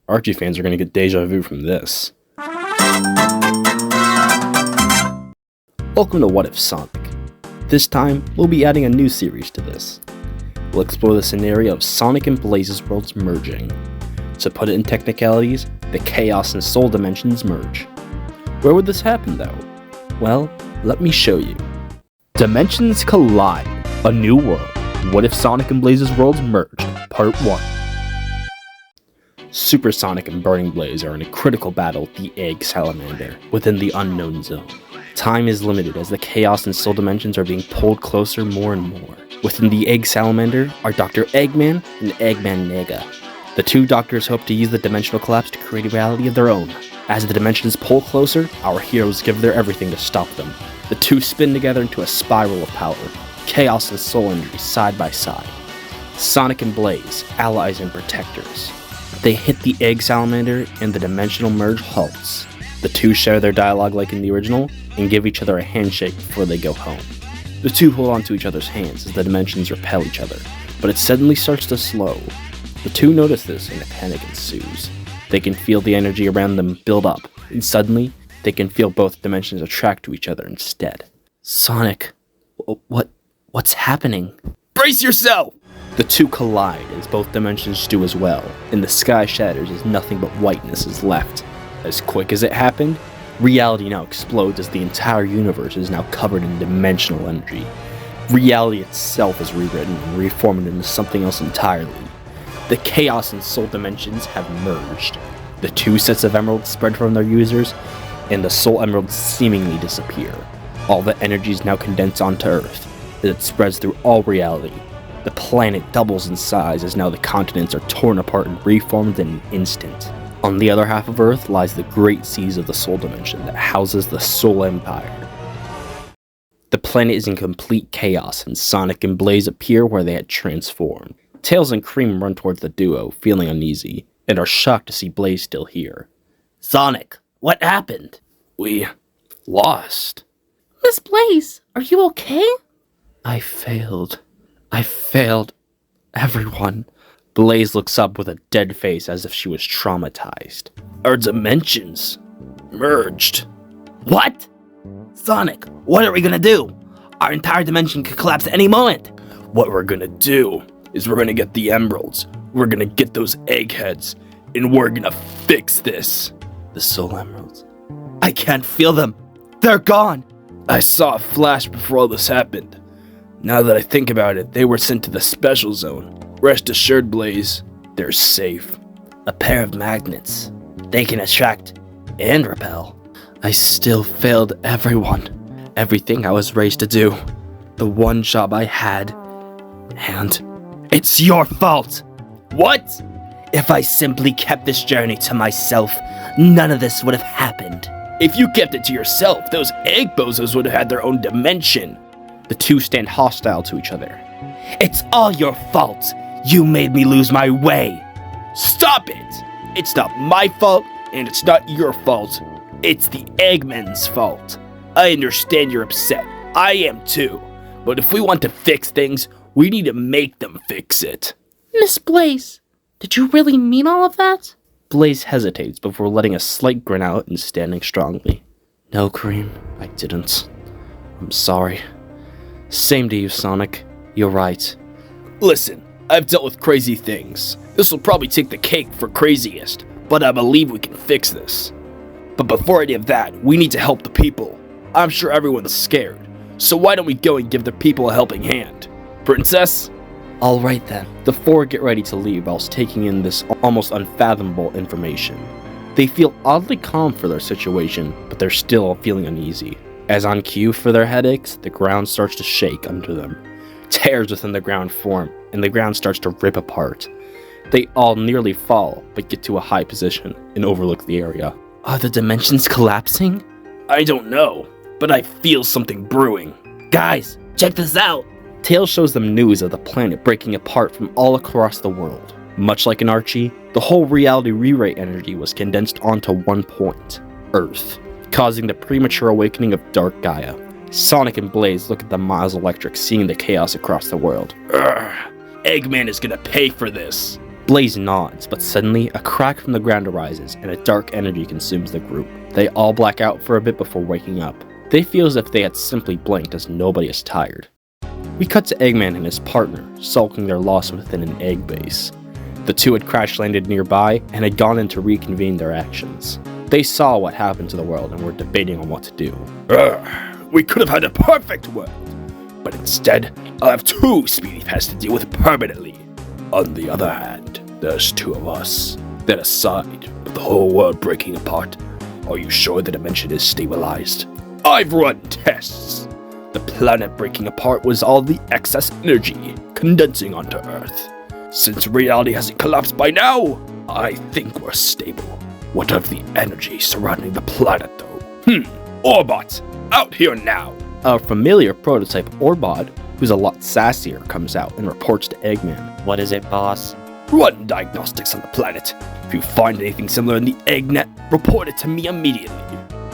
Archie fans are going to get deja vu from this. Welcome to What If Sonic. This time, we'll be adding a new series to this. We'll explore the scenario of Sonic and Blaze's worlds merging. To put it in technicalities, the Chaos and Soul dimensions merge. Where would this happen though? Well, let me show you. Dimensions collide. A new world. What if Sonic and Blaze's worlds merged? Part 1. Super Sonic and Burning Blaze are in a critical battle with the Egg Salamander within the unknown zone. Time is limited as the Chaos and Soul dimensions are being pulled closer more and more. Within the Egg Salamander are Dr. Eggman and Eggman Nega. The two doctors hope to use the dimensional collapse to create a reality of their own. As the dimensions pull closer, our heroes give their everything to stop them. The two spin together into a spiral of power. Chaos and Soul energy side by side. Sonic and Blaze, allies and protectors. They hit the Egg Salamander and the dimensional merge halts. The two share their dialogue like in the original and give each other a handshake before they go home. The two hold on to each other's hands as the dimensions repel each other, but it suddenly starts to slow. The two notice this and a panic ensues. They can feel the energy around them build up, and suddenly, they can feel both dimensions attract to each other instead. Sonic, what's happening? Brace yourself! The two collide as both dimensions do as well, and the sky shatters as nothing but whiteness is left. As quick as it happened, reality now explodes as the entire universe is now covered in dimensional energy. Reality itself is rewritten and reformed into something else entirely. The Chaos and Soul dimensions have merged. The two sets of emeralds spread from their users, and the Soul emeralds seemingly disappear. All the energy is now condensed onto Earth, as it spreads through all reality. The planet doubles in size as now the continents are torn apart and reformed in an instant. On the other half of Earth lies the Great Seas of the Soul Dimension that houses the Soul Empire. The planet is in complete chaos and Sonic and Blaze appear where they had transformed. Tails and Cream run towards the duo, feeling uneasy, and are shocked to see Blaze still here. Sonic, what happened? We lost. Miss Blaze, are you okay? I failed everyone. Blaze looks up with a dead face as if she was traumatized. Our dimensions merged. What? Sonic, what are we gonna do? Our entire dimension could collapse at any moment. What we're gonna do is we're gonna get the emeralds, we're gonna get those eggheads, and we're gonna fix this. The Soul Emeralds. I can't feel them. They're gone. I saw a flash before all this happened. Now that I think about it, they were sent to the special zone. Rest assured, Blaze, they're safe. A pair of magnets. They can attract and repel. I still failed everyone. Everything I was raised to do. The one job I had. And it's your fault! What? If I simply kept this journey to myself, none of this would have happened. If you kept it to yourself, those egg bozos would have had their own dimension. The two stand hostile to each other. It's all your fault! You made me lose my way! Stop it! It's not my fault, and it's not your fault. It's the Eggman's fault. I understand you're upset. I am too. But if we want to fix things, we need to make them fix it. Miss Blaze, did you really mean all of that? Blaze hesitates before letting a slight grin out and standing strongly. No, Cream, I didn't. I'm sorry. Same to you, Sonic. You're right. Listen, I've dealt with crazy things. This will probably take the cake for craziest, but I believe we can fix this. But before any of that, we need to help the people. I'm sure everyone's scared, so why don't we go and give the people a helping hand? Princess? Alright then. The four get ready to leave whilst taking in this almost unfathomable information. They feel oddly calm for their situation, but they're still feeling uneasy. As on cue for their headaches, the ground starts to shake under them. Tears within the ground form, and the ground starts to rip apart. They all nearly fall, but get to a high position and overlook the area. Are the dimensions collapsing? I don't know, but I feel something brewing. Guys, check this out! Tails shows them news of the planet breaking apart from all across the world. Much like in Archie, the whole reality rewrite energy was condensed onto one point, Earth, causing the premature awakening of Dark Gaia. Sonic and Blaze look at the Miles Electric, seeing the chaos across the world. Eggman is gonna pay for this. Blaze nods, but suddenly a crack from the ground arises and a dark energy consumes the group. They all black out for a bit before waking up. They feel as if they had simply blinked as nobody is tired. We cut to Eggman and his partner, sulking their loss within an egg base. The two had crash-landed nearby and had gone in to reconvene their actions. They saw what happened to the world and were debating on what to do. We could have had a perfect world, but instead, I'll have two speedy paths to deal with permanently. On the other hand, there's two of us. Then aside, with the whole world breaking apart, are you sure the dimension is stabilized? I've run tests. The planet breaking apart was all the excess energy condensing onto Earth. Since reality hasn't collapsed by now, I think we're stable. What of the energy surrounding the planet, though? Orbot, out here now! A familiar prototype Orbot, who's a lot sassier, comes out and reports to Eggman. What is it, boss? Run diagnostics on the planet. If you find anything similar in the Eggnet, report it to me immediately.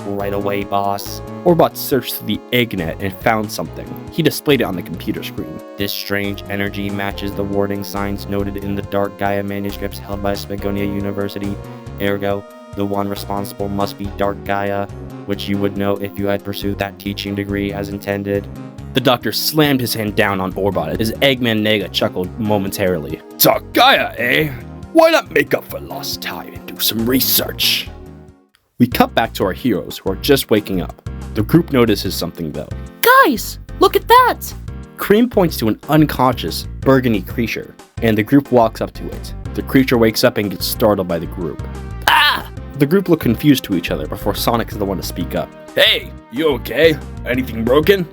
Right away, boss. Orbot searched through the Eggnet and found something. He displayed it on the computer screen. This strange energy matches the warning signs noted in the Dark Gaia manuscripts held by Spagonia University. Ergo, the one responsible must be Dark Gaia, which you would know if you had pursued that teaching degree as intended. The doctor slammed his hand down on Orbot as Eggman Nega chuckled momentarily. Dark Gaia, eh? Why not make up for lost time and do some research? We cut back to our heroes who are just waking up. The group notices something though. Guys, look at that! Cream points to an unconscious, burgundy creature, and the group walks up to it. The creature wakes up and gets startled by the group. Ah! The group look confused to each other before Sonic is the one to speak up. Hey, you okay? Anything broken?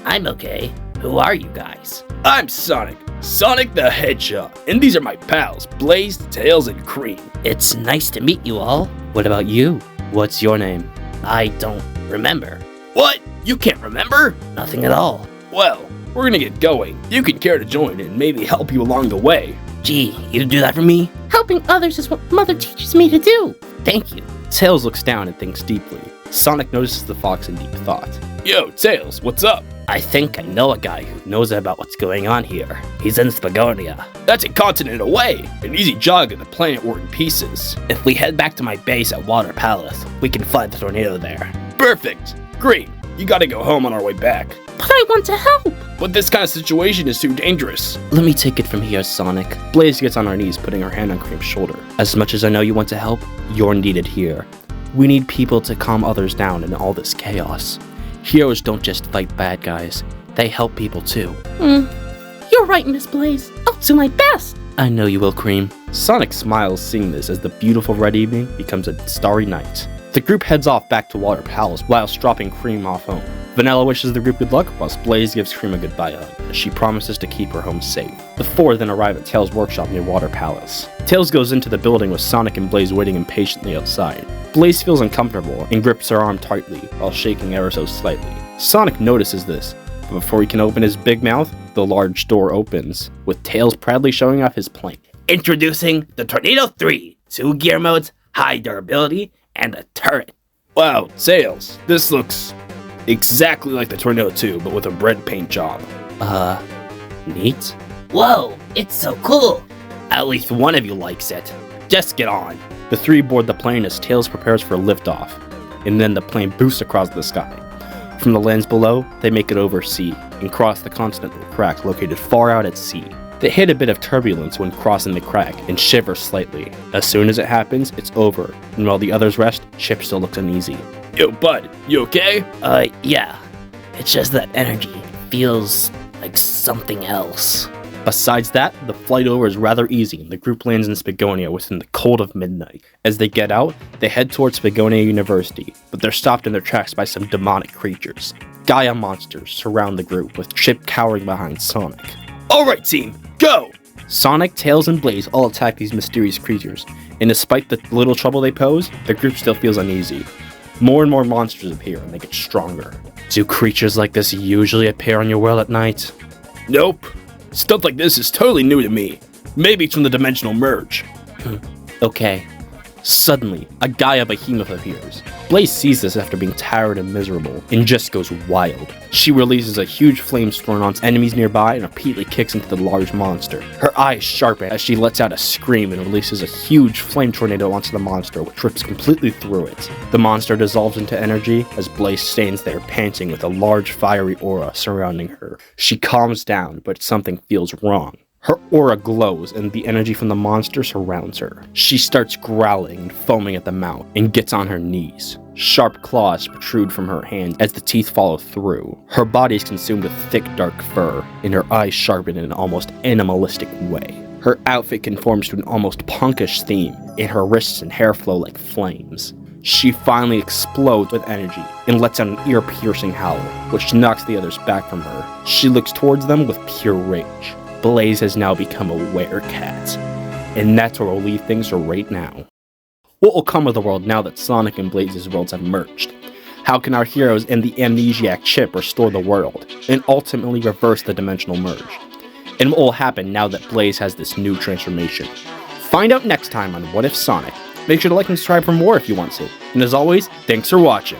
I'm okay. Who are you guys? I'm Sonic. Sonic the Hedgehog. And these are my pals, Blaze, Tails, and Cream. It's nice to meet you all. What about you? What's your name? I don't remember. What? You can't remember? Nothing at all. Well, we're gonna get going. You can care to join and maybe help you along the way. Gee, you do that for me? Helping others is what Mother teaches me to do. Thank you. Tails looks down and thinks deeply. Sonic notices the fox in deep thought. Yo, Tails, what's up? I think I know a guy who knows about what's going on here. He's in Spagonia. That's a continent away. An easy jog to the planet we're in pieces. If we head back to my base at Water Palace, we can fight the tornado there. Perfect. Great. You gotta go home on our way back. But I want to help. But this kind of situation is too dangerous. Let me take it from here, Sonic. Blaze gets on her knees, putting her hand on Cream's shoulder. As much as I know you want to help, you're needed here. We need people to calm others down in all this chaos. Heroes don't just fight bad guys, they help people too. You're right, Miss Blaze. I'll do my best. I know you will, Cream. Sonic smiles seeing this as the beautiful red evening becomes a starry night. The group heads off back to Water Palace whilst dropping Cream off home. Vanilla wishes the group good luck, whilst Blaze gives Cream a goodbye hug, as she promises to keep her home safe. The four then arrive at Tails' workshop near Water Palace. Tails goes into the building with Sonic and Blaze waiting impatiently outside. Blaze feels uncomfortable and grips her arm tightly while shaking ever so slightly. Sonic notices this, but before he can open his big mouth, the large door opens, with Tails proudly showing off his plane. Introducing the Tornado 3, 2 gear modes, high durability, and a turret. Wow, Tails, this looks exactly like the Tornado 2, but with a red paint job. Neat? Whoa, it's so cool. At least one of you likes it. Just get on. The three board the plane as Tails prepares for liftoff, and then the plane boosts across the sky. From the lands below, they make it over sea and cross the continental crack located far out at sea. They hit a bit of turbulence when crossing the crack and shiver slightly. As soon as it happens, it's over, and while the others rest, Chip still looks uneasy. Yo, bud, you okay? Yeah. It's just that energy feels like something else. Besides that, the flight over is rather easy and the group lands in Spagonia within the cold of midnight. As they get out, they head towards Spagonia University, but they're stopped in their tracks by some demonic creatures. Gaia monsters surround the group, with Chip cowering behind Sonic. Alright, team, go! Sonic, Tails, and Blaze all attack these mysterious creatures, and despite the little trouble they pose, the group still feels uneasy. More and more monsters appear and they get stronger. Do creatures like this usually appear on your world at night? Nope. Stuff like this is totally new to me. Maybe it's from the dimensional merge. Okay. Suddenly, a Gaia behemoth appears. Blaze sees this after being tired and miserable, and just goes wild. She releases a huge flamestorm on enemies nearby and repeatedly kicks into the large monster. Her eyes sharpen as she lets out a scream and releases a huge flame tornado onto the monster, which rips completely through it. The monster dissolves into energy as Blaze stands there panting with a large fiery aura surrounding her. She calms down, but something feels wrong. Her aura glows and the energy from the monster surrounds her. She starts growling and foaming at the mouth and gets on her knees. Sharp claws protrude from her hands as the teeth follow through. Her body is consumed with thick dark fur and her eyes sharpen in an almost animalistic way. Her outfit conforms to an almost punkish theme and her wrists and hair flow like flames. She finally explodes with energy and lets out an ear-piercing howl, which knocks the others back from her. She looks towards them with pure rage. Blaze has now become a werecat. And that's where we'll leave things for right now. What will come of the world now that Sonic and Blaze's worlds have merged? How can our heroes and the amnesiac chip restore the world, and ultimately reverse the dimensional merge? And what will happen now that Blaze has this new transformation? Find out next time on What If Sonic. Make sure to like and subscribe for more if you want to. And as always, thanks for watching.